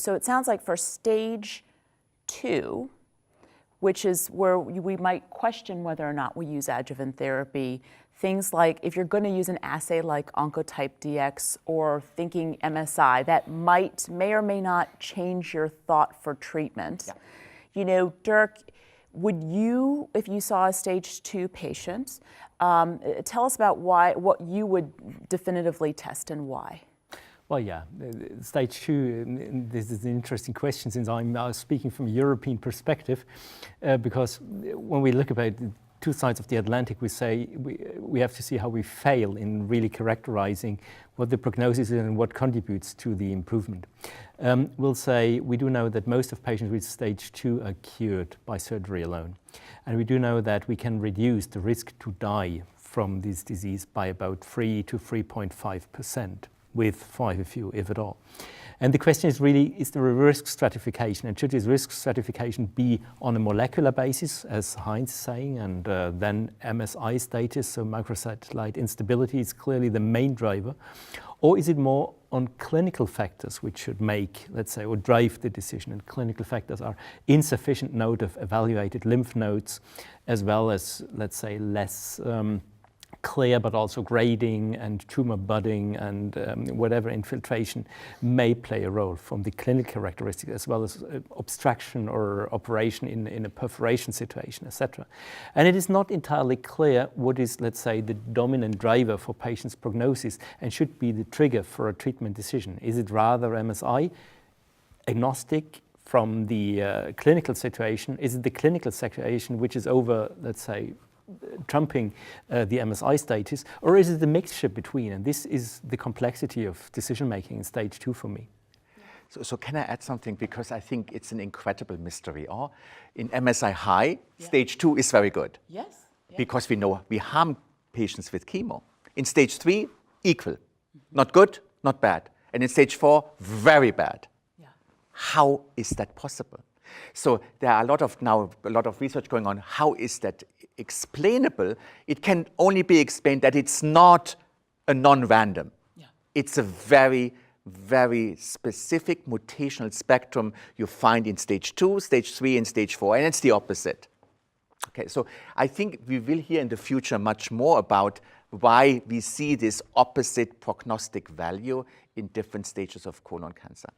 so it sounds like for stage 2, which is where we might question whether or not we use adjuvant therapy, things like if you're going to use an assay like Oncotype DX or thinking MSI, that may or may not change your thought for treatment. Yeah. You know, Dirk, would you, if you saw a stage 2 patient, tell us about what you would definitively test and why? Well, yeah, stage 2, this is an interesting question since I'm now speaking from a European perspective, because when we look about the two sides of the Atlantic, we say we have to see how we fail in really characterizing what the prognosis is and what contributes to the improvement. We'll say we do know that most of patients with stage 2 are cured by surgery alone. And we do know that we can reduce the risk to die from this disease by about 3 to 3.5%. with 5 if at all. And the question is really, is there a risk stratification? And should this risk stratification be on a molecular basis, as Heinz is saying, and then MSI status, so microsatellite instability is clearly the main driver? Or is it more on clinical factors which should make, let's say, or drive the decision? And clinical factors are insufficient node of evaluated lymph nodes, as well as, let's say, less clear, but also grading and tumor budding and whatever infiltration may play a role from the clinical characteristics, as well as obstruction or operation in a perforation situation, etc. And it is not entirely clear what is, let's say, the dominant driver for patients' prognosis and should be the trigger for a treatment decision. Is it rather MSI, agnostic from the clinical situation? Is it the clinical situation which is over, let's say, trumping the MSI status, or is it the mixture between? And this is the complexity of decision-making in stage 2 for me. So can I add something? Because I think it's an incredible mystery. In MSI high, stage 2 is very good. Yes. Yeah. Because we know we harm patients with chemo. In stage 3, equal. Not good, not bad. And in stage 4, very bad. Yeah. How is that possible? So there are a lot of research going on. How is that explainable? It can only be explained that it's not a non-random. Yeah. It's a very, very specific mutational spectrum you find in stage 2, stage 3, and stage 4, and it's the opposite. Okay, so I think we will hear in the future much more about why we see this opposite prognostic value in different stages of colon cancer.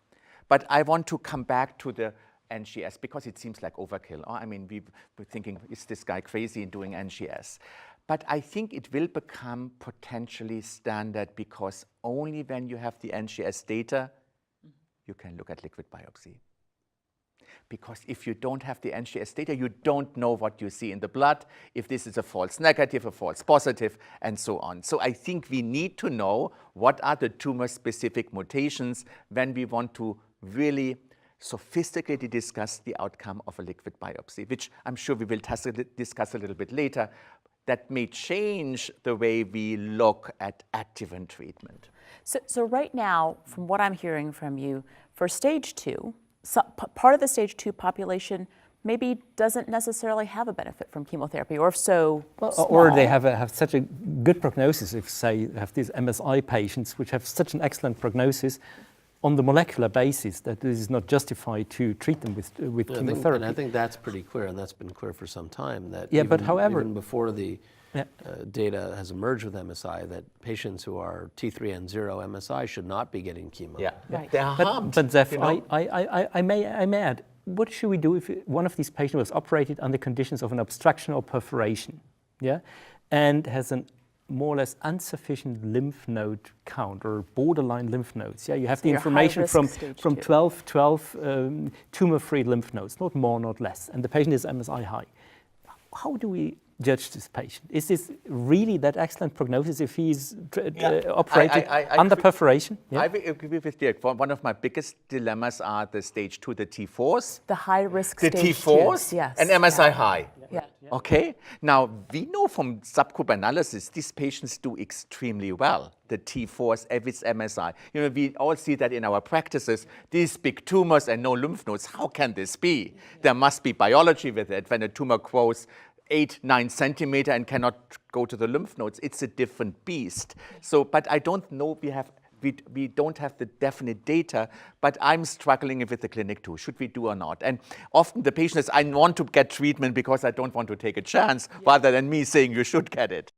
But I want to come back to the NGS because it seems like overkill. I mean, we're thinking, is this guy crazy in doing NGS? But I think it will become potentially standard because only when you have the NGS data, you can look at liquid biopsy. Because if you don't have the NGS data, you don't know what you see in the blood, if this is a false negative, a false positive, and so on. So I think we need to know what are the tumor-specific mutations when we want to really sophisticatedly discuss the outcome of a liquid biopsy, which I'm sure we will discuss a little bit later, that may change the way we look at adjuvant treatment. So right now, from what I'm hearing from you, for stage 2, part of the stage 2 population maybe doesn't necessarily have a benefit from chemotherapy, or if so, small. Or they have such a good prognosis, if say have these MSI patients which have such an excellent prognosis on the molecular basis that this is not justified to treat them with chemotherapy. I think that's pretty clear, and that's been clear for some time. That yeah, but however, even before the data has emerged with MSI, that patients who are T3N0 MSI should not be getting chemo. Yeah, right. They are harmed. But Zeph, I may add, what should we do if one of these patients was operated under conditions of an obstruction or perforation, and has an more or less insufficient lymph node count or borderline lymph nodes. You have the information from 12 tumor-free lymph nodes, not more, not less, and the patient is MSI high. How do we judge this patient? Is this really that excellent prognosis if he's operated under perforation? I agree with Dirk. One of my biggest dilemmas are the stage 2, the T4s. The high-risk stage 2. The T4s, yes. and MSI high. Yeah. Okay, now we know from subgroup analysis, these patients do extremely well, the T4s with MSI. You know, we all see that in our practices, these big tumors and no lymph nodes, how can this be? There must be biology with it. When a tumor grows 8-9 centimeters and cannot go to the lymph nodes, it's a different beast. So, but I don't know, we have we don't have the definite data, but I'm struggling with the clinic too. Should we do or not? And often the patient says, I want to get treatment because I don't want to take a chance, rather than me saying you should get it.